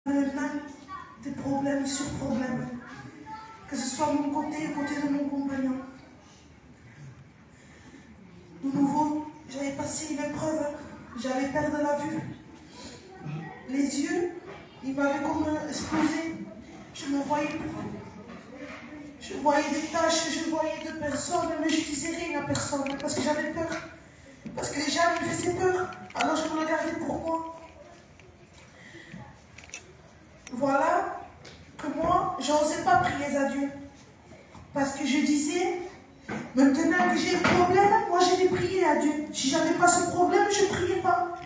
des problèmes sur problèmes, que ce soit mon côté ou côté de mon compagnon. De nouveau, j'avais passé une épreuve, j'allais perdre la vue. Les yeux, ils m'avaient comme explosé. Je ne me voyais plus. Je voyais des taches, je voyais de personnes, mais je ne disais rien à personne parce que j'avais peur. Parce que les gens me faisaient peur. Alors je me le gardais pour moi. Voilà que moi, je n'osais pas prier à Dieu. Parce que je disais, maintenant que j'ai un problème, moi je vais prier à Dieu. Si je n'avais pas ce problème, je ne priais pas.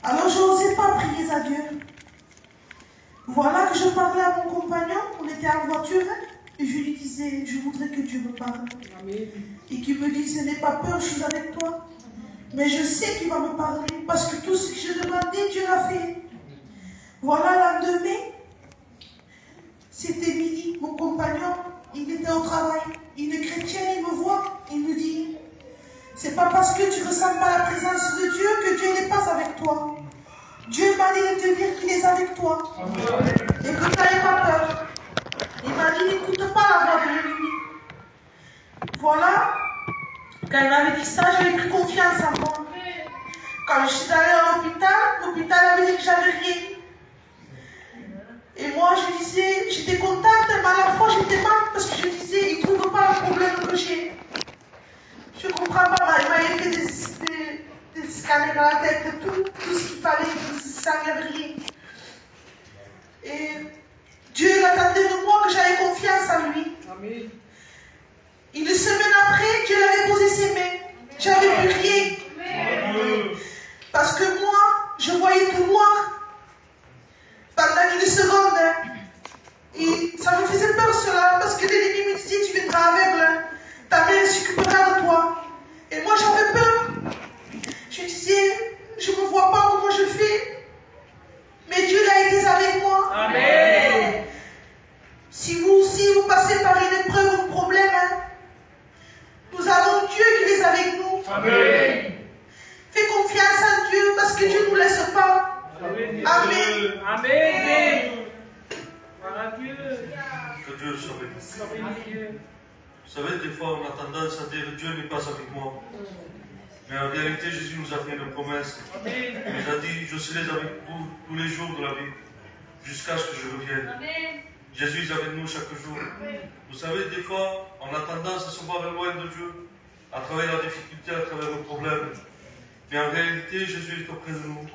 Alors je n'osais pas prier à Dieu. Voilà que je parlais à mon compagnon, on était en voiture, et je lui disais, je voudrais que Dieu me parle. Amen. Et qu'il me dise, n'aie pas peur, je suis avec toi. Mais je sais qu'il va me parler, parce que tout ce que je demandais, Dieu l'a fait. Voilà, lendemain, c'était midi, mon compagnon, il était au travail. Il est chrétien, il me voit, il me dit, c'est pas parce que tu ressens pas la présence de Dieu que Dieu n'est pas avec toi. Dieu m'a dit de te dire qu'il est avec toi. Amen. Et que tu n'aies pas peur. Il m'a dit, n'écoute pas la voix de l'ennemi. Voilà, quand il m'avait dit ça, j'avais pris confiance en moi. Quand je suis allée à l'hôpital avait dit que j'avais rien. Et moi, je disais, j'étais contente, mais à la fois, j'étais mal parce que je disais, il ne trouve pas le problème que j'ai. Je ne comprends pas, il m'avait fait des scanners dans la tête, tout ce qu'il fallait, ça n'avait rien. Et Dieu attendait de moi que j'avais confiance en lui. Amen. Et une semaine après, Dieu avait posé ses mains. J'avais plus rien. Amen. Parce que moi, je voyais tout noir. Pendant une seconde. Et ça me faisait peur cela, parce que l'ennemi me disait, tu viendras aveugle. Ta mère s'occupera de toi. Et moi, j'avais peur. Je disais, je ne me vois pas comment je fais. Mais Dieu a été avec moi. Amen. Si vous aussi, vous passez par une épreuve ou un problème, nous avons Dieu qui est avec nous. Amen. Fais confiance en Dieu, parce que Dieu ne nous laisse pas. Amen. Amen. Amen. Que Dieu soit béni. Vous savez, des fois, on a tendance à dire Dieu n'est pas avec moi. Mais en réalité, Jésus nous a fait une promesse. Il nous a dit, je serai avec vous tous les jours de la vie, jusqu'à ce que je revienne. Amen. Jésus est avec nous chaque jour. Amen. Vous savez, des fois, on a tendance à se voir loin de Dieu, à travers la difficulté, à travers le problème. Mais en réalité, Jésus est auprès de nous.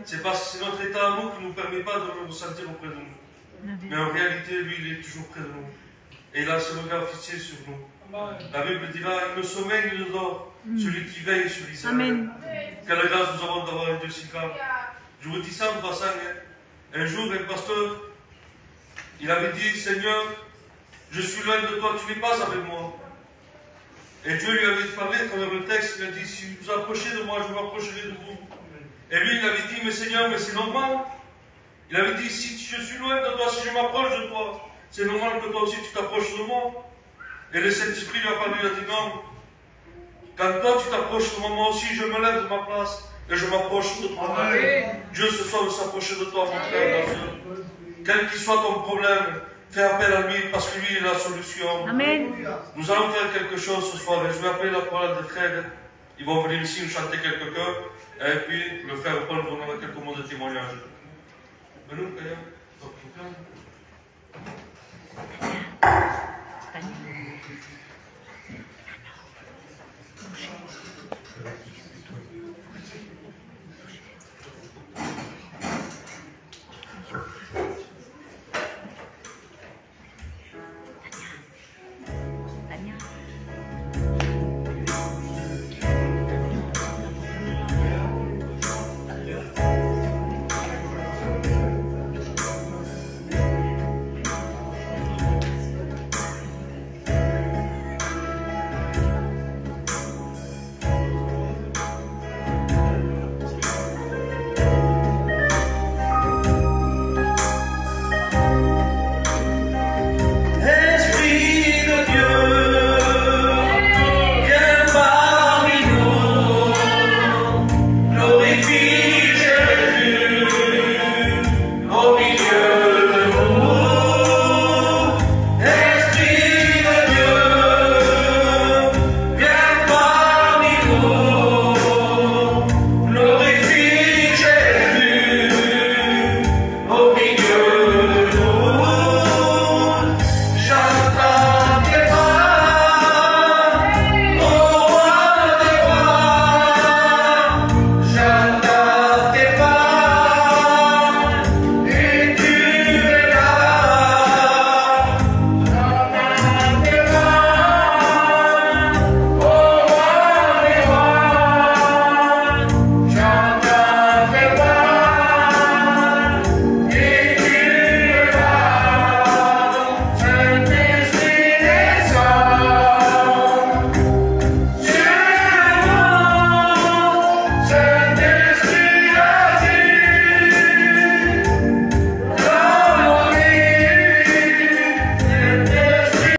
C'est parce que c'est notre état à nous qui ne nous permet pas de nous sentir auprès de nous. Mais en réalité, lui, il est toujours près de nous. Et il a ce regard fixé sur nous. La Bible dira, il ne sommeille ni ne dort, celui qui veille sur Israël. Quelle grâce nous avons d'avoir un Dieu si grand. Je vous dis ça en passant. Un jour, un pasteur, il avait dit, Seigneur, je suis loin de toi, tu n'es pas avec moi. Et Dieu lui avait parlé dans le texte, il a dit, si vous vous approchez de moi, je m'approcherai de vous. Et lui, il avait dit, mais Seigneur, mais c'est normal. Il avait dit, si je suis loin de toi, si je m'approche de toi, c'est normal que toi aussi tu t'approches de moi. Et le Saint-Esprit lui a parlé, il a dit, non. Quand toi tu t'approches de moi, moi aussi je me lève de ma place et je m'approche de toi. Amen. Dieu ce soir veut s'approcher de toi, mon frère, ma soeur. Quel qu'il soit ton problème, fais appel à lui parce que lui est la solution. Amen. Nous allons faire quelque chose ce soir et je vais appeler la parole de frères. Ils vont venir ici nous chanter quelques chœurs et puis le frère Paul vous donnera quelques mots de témoignage. Venez, frère. Looking